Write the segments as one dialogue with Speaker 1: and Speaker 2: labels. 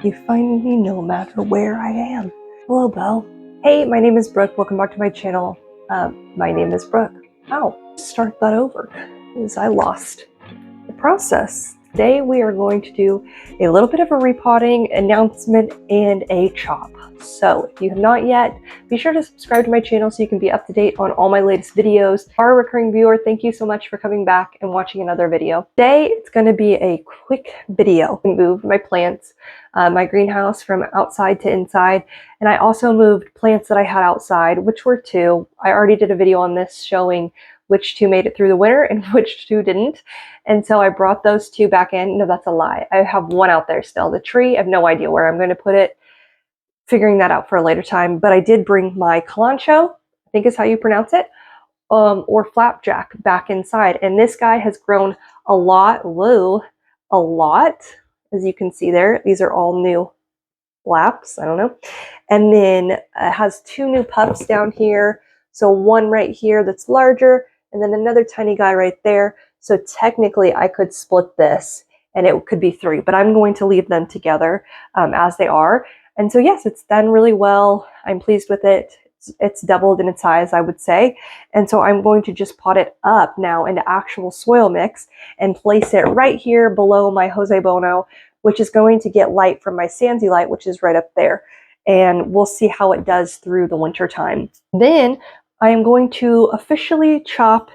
Speaker 1: You find me no matter where I am. Hello, Bo. Hey, my name is Brooke. Welcome back to my channel. My name is Brooke. Ow, start that over, because I lost the process. Today we are going to do a little bit of a repotting announcement and a chop. So if you have not yet, be sure to subscribe to my channel so you can be up to date on all my latest videos. Our recurring viewer, thank you so much for coming back and watching another video. Today it's going to be a quick video. I moved my plants, my greenhouse from outside to inside, and I also moved plants that I had outside, which were two. I already did a video on this showing which two made it through the winter and which two didn't. And so I brought those two back in. No, that's a lie. I have one out there still. The tree, I have no idea where I'm going to put it. Figuring that out for a later time. But I did bring my calancho, I think is how you pronounce it, or flapjack back inside. And this guy has grown a lot, as you can see there. These are all new flaps, I don't know. And then it has two new pups down here. So one right here that's larger, and then another tiny guy right there. So technically I could split this and it could be three, but I'm going to leave them together as they are. And so yes, it's done really well. I'm pleased with it. It's doubled in its size, I would say. And so I'm going to just pot it up now into actual soil mix and place it right here below my Jose Bono, which is going to get light from my Sansi light, which is right up there. And we'll see how it does through the winter time. Then I am going to officially chop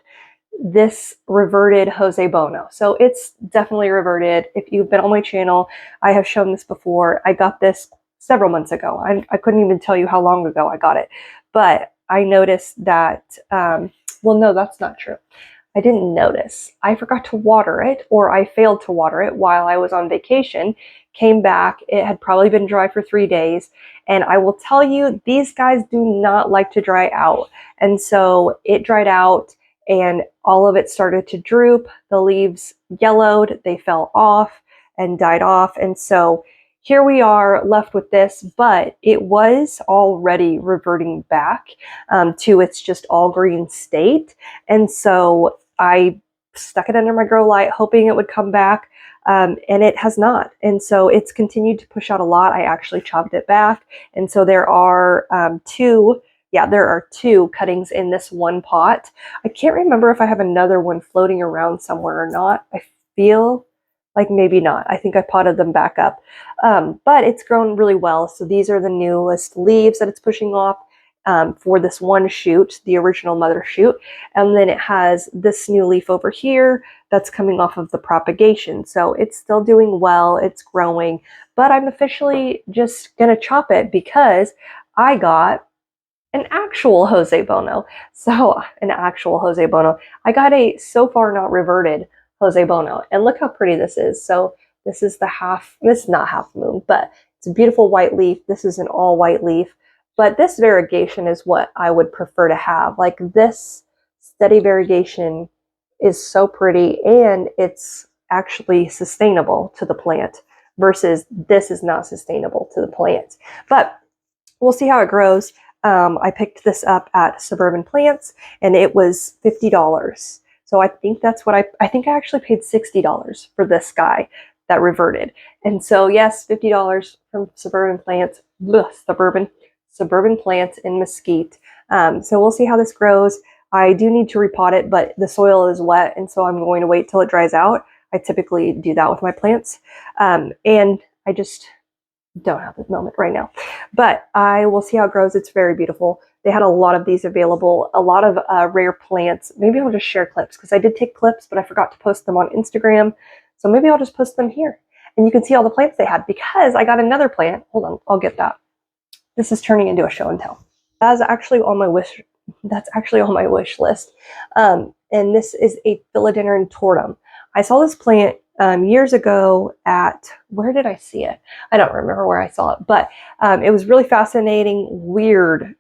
Speaker 1: this reverted Jose Bono. So it's definitely reverted. If you've been on my channel, I have shown this before. I got this several months ago. I couldn't even tell you how long ago I got it, but I noticed that, well, no, that's not true. I didn't notice. I forgot to water it, or I failed to water it while I was on vacation. Came back, it had probably been dry for 3 days, and I will tell you, these guys do not like to dry out. And so it dried out and all of it started to droop. The leaves yellowed, they fell off and died off. And so here we are left with this, but it was already reverting back to its just all green state. And so I stuck it under my grow light, hoping it would come back, and it has not. And so it's continued to push out a lot. I actually chopped it back. And so there are there are two cuttings in this one pot. I can't remember if I have another one floating around somewhere or not. I feel like maybe not. I think I potted them back up. But it's grown really well. So these are the newest leaves that it's pushing off for this one shoot, the original mother shoot. And then it has this new leaf over here that's coming off of the propagation. So it's still doing well, it's growing, but I'm officially just gonna chop it because I got an actual Jose Bono. So an actual Jose Bono. I got a so far not reverted Jose Bono, and look how pretty this is. So this is the this is not half moon, but it's a beautiful white leaf. This is an all white leaf, but this variegation is what I would prefer to have. Like this steady variegation is so pretty, and it's actually sustainable to the plant versus this is not sustainable to the plant. But we'll see how it grows. I picked this up at Suburban Plants and it was $50. So I think that's what I think I actually paid $60 for this guy that reverted. And so yes, $50 from Suburban Plants, Suburban Plants in Mesquite. So we'll see how this grows. I do need to repot it, but the soil is wet, and so I'm going to wait till it dries out. I typically do that with my plants. And I just don't have the moment right now, but I will see how it grows. It's very beautiful. They had a lot of these available, a lot of rare plants. Maybe I'll just share clips because I did take clips, but I forgot to post them on Instagram. So maybe I'll just post them here and you can see all the plants they had because I got another plant. Hold on, I'll get that. This is turning into a show and tell. That's actually on my wish. That's actually on my wish list. And this is a philodendron tortum. I saw this plant years ago at, where did I see it? I don't remember where I saw it, but it was really fascinating, weird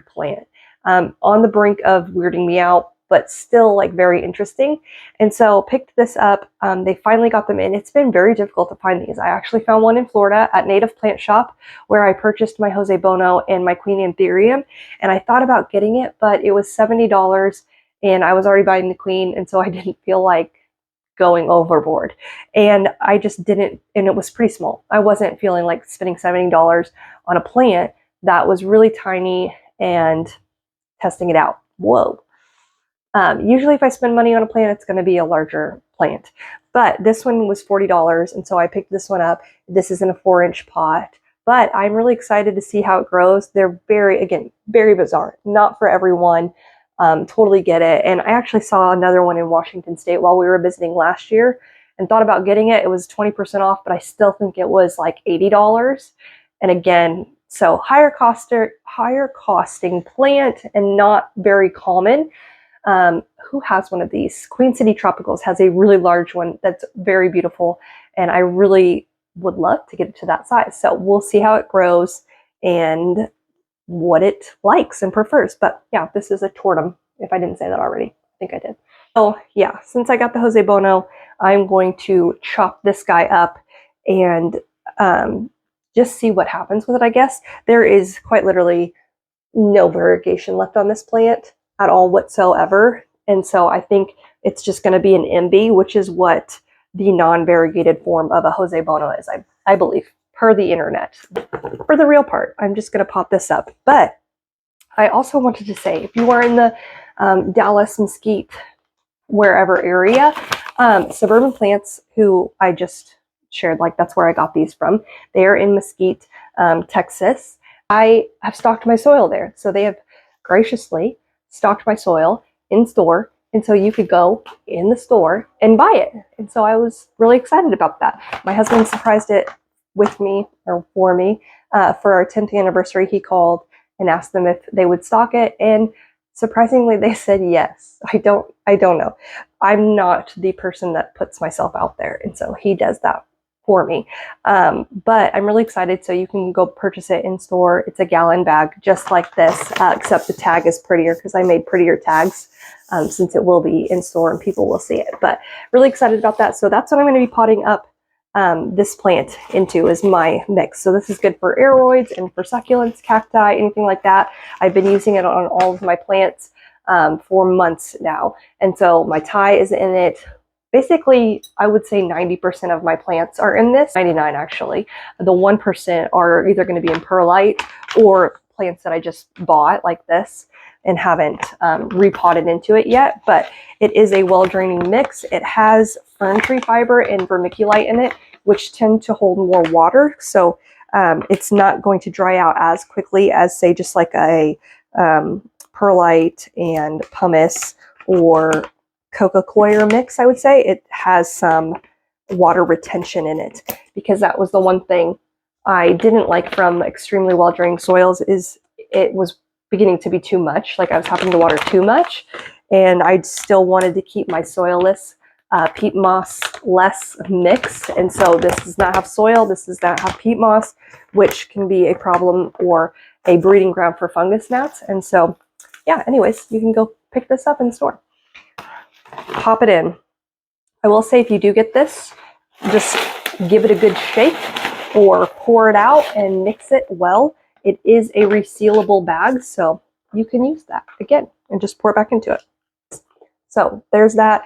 Speaker 1: plant. On the brink of weirding me out, but still like very interesting. And so picked this up. They finally got them in. It's been very difficult to find these. I actually found one in Florida at Native Plant Shop where I purchased my Jose Bono and my Queen Anthurium. And I thought about getting it, but it was $70 and I was already buying the Queen. And so I didn't feel like going overboard. And I just didn't, and it was pretty small. I wasn't feeling like spending $70 on a plant that was really tiny and testing it out. Whoa. Usually if I spend money on a plant, it's going to be a larger plant. But this one was $40, and so I picked this one up. This is in a 4-inch pot, but I'm really excited to see how it grows. They're very, again, very bizarre. Not for everyone. Totally get it. And I actually saw another one in Washington State while we were visiting last year and thought about getting it. It was 20% off, but I still think it was like $80. And again, so higher costing plant and not very common. Who has one of these? Queen City Tropicals has a really large one that's very beautiful, and I really would love to get it to that size. So we'll see how it grows and what it likes and prefers. But yeah, this is a tortum, if I didn't say that already. I think I did. So yeah, since I got the Jose Bono, I'm going to chop this guy up and just see what happens with it, I guess. There is quite literally no variegation left on this plant at all whatsoever. And so I think it's just going to be an MB, which is what the non-variegated form of a Jose Bono is, I believe, per the internet. For the real part, I'm just going to pop this up. But I also wanted to say, if you are in the Dallas, Mesquite, wherever area, Suburban Plants, who I just shared, like that's where I got these from. They are in Mesquite, Texas. I have stocked my soil there. So they have graciously stocked my soil in store, and so you could go in the store and buy it. And so I was really excited about that. My husband surprised it with me, or for me, for our 10th anniversary. He called and asked them if they would stock it, and surprisingly they said yes. I don't know. I'm not the person that puts myself out there, and so he does that for me. But I'm really excited. So you can go purchase it in store. It's a gallon bag just like this, except the tag is prettier because I made prettier tags since it will be in store and people will see it. But really excited about that. So that's what I'm going to be potting up this plant into, is my mix. So this is good for aeroids and for succulents, cacti, anything like that. I've been using it on all of my plants for months now. And so my Thai is in it. Basically, I would say 90% of my plants are in this, 99 actually. The 1% are either going to be in perlite or plants that I just bought like this and haven't repotted into it yet. But it is a well-draining mix. It has fern tree fiber and vermiculite in it, which tend to hold more water. So it's not going to dry out as quickly as, say, just like a perlite and pumice or coca coir mix. I would say it has some water retention in it, because that was the one thing I didn't like from extremely well drained soils, is it was beginning to be too much. Like I was having to water too much, and I still wanted to keep my soilless peat moss less mix. And so this does not have soil, this does not have peat moss, which can be a problem or a breeding ground for fungus gnats. And so yeah, anyways, you can go pick this up in store. Pop it in. I will say, if you do get this, just give it a good shake or pour it out and mix it well. It is a resealable bag, so you can use that again and just pour it back into it. So there's that.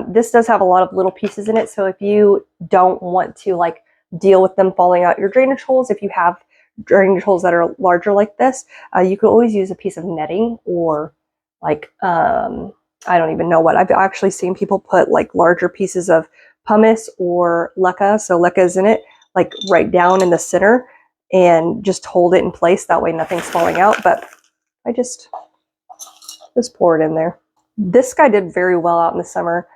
Speaker 1: This does have a lot of little pieces in it, so if you don't want to like deal with them falling out your drainage holes, if you have drainage holes that are larger like this, you could always use a piece of netting, or like I don't even know what. I've actually seen people put like larger pieces of pumice or leca, so leca is in it, like right down in the center, and just hold it in place. That way nothing's falling out. But I just pour it in there. This guy did very well out in the summer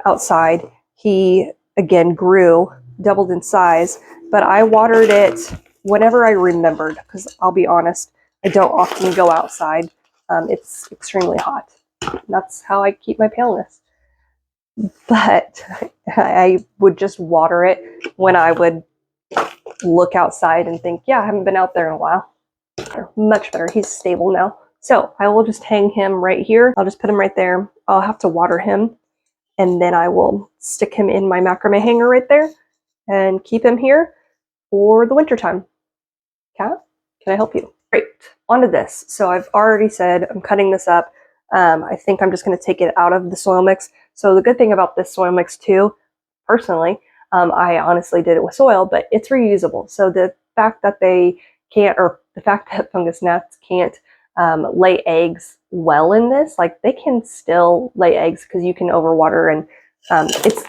Speaker 1: outside. He, again, grew, doubled in size, but I watered it whenever I remembered, because I'll be honest, I don't often go outside. It's extremely hot. That's how I keep my paleness. But I would just water it when I would look outside and think, yeah, I haven't been out there in a while. Much better. He's stable now. So I will just hang him right here. I'll just put him right there. I'll have to water him, and then I will stick him in my macrame hanger right there and keep him here for the winter time. Kat, can I help you? Great. Onto this. So I've already said I'm cutting this up. I think I'm just going to take it out of the soil mix. So the good thing about this soil mix too, personally, I honestly did it with soil, but it's reusable. So the fact that they can't, or the fact that fungus gnats can't lay eggs well in this, like they can still lay eggs because you can overwater, and it's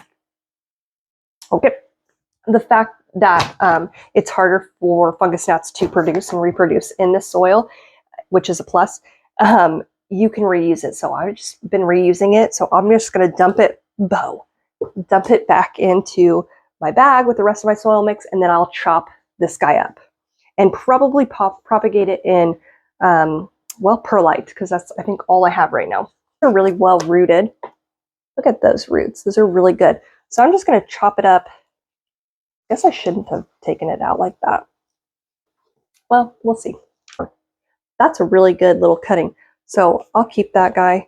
Speaker 1: okay. The fact that it's harder for fungus gnats to produce and reproduce in the soil, which is a plus, you can reuse it. So I've just been reusing it. So I'm just going to dump it back into my bag with the rest of my soil mix, and then I'll chop this guy up and probably propagate it in, well, perlite, because that's, I think, all I have right now. They're really well rooted. Look at those roots. Those are really good. So I'm just going to chop it up. I guess I shouldn't have taken it out like that. Well, we'll see. That's a really good little cutting. So I'll keep that guy.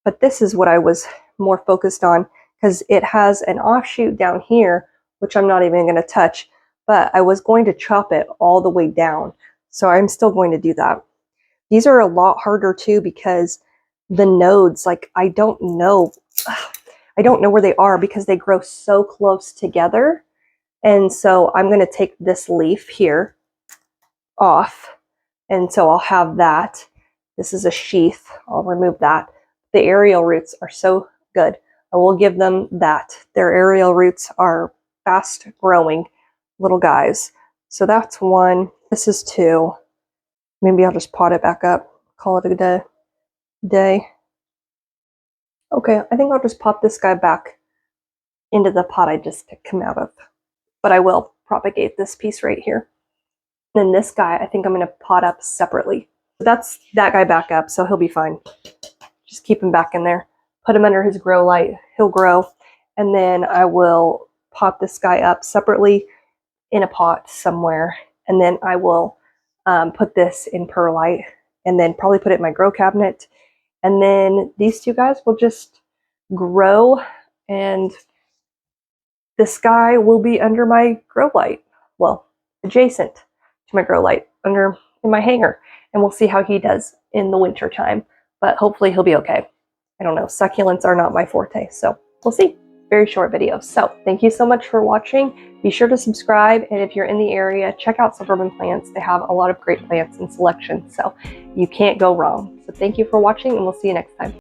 Speaker 1: But this is what I was more focused on, because it has an offshoot down here, which I'm not even going to touch. But I was going to chop it all the way down. So I'm still going to do that. These are a lot harder too, because the nodes, like I don't know where they are because they grow so close together. And so I'm going to take this leaf here off. And so I'll have that. This is a sheath. I'll remove that. The aerial roots are so good. I will give them that. Their aerial roots are fast growing little guys. So that's one. This is two. Maybe I'll just pot it back up. Call it a day. Okay, I think I'll just pop this guy back into the pot I just picked him out of. But I will propagate this piece right here. And then this guy, I think I'm going to pot up separately. That's that guy back up, so he'll be fine. Just keep him back in there. Put him under his grow light. He'll grow. And then I will pot this guy up separately in a pot somewhere. And then I will put this in perlite and then probably put it in my grow cabinet. And then these two guys will just grow, and this guy will be under my grow light. Well, adjacent to my grow light in my hanger. And we'll see how he does in the winter time. But hopefully he'll be okay. I don't know. Succulents are not my forte. So we'll see. Very short video. So thank you so much for watching. Be sure to subscribe. And if you're in the area, check out Suburban Plants. They have a lot of great plants and selection. So you can't go wrong. So thank you for watching, and we'll see you next time.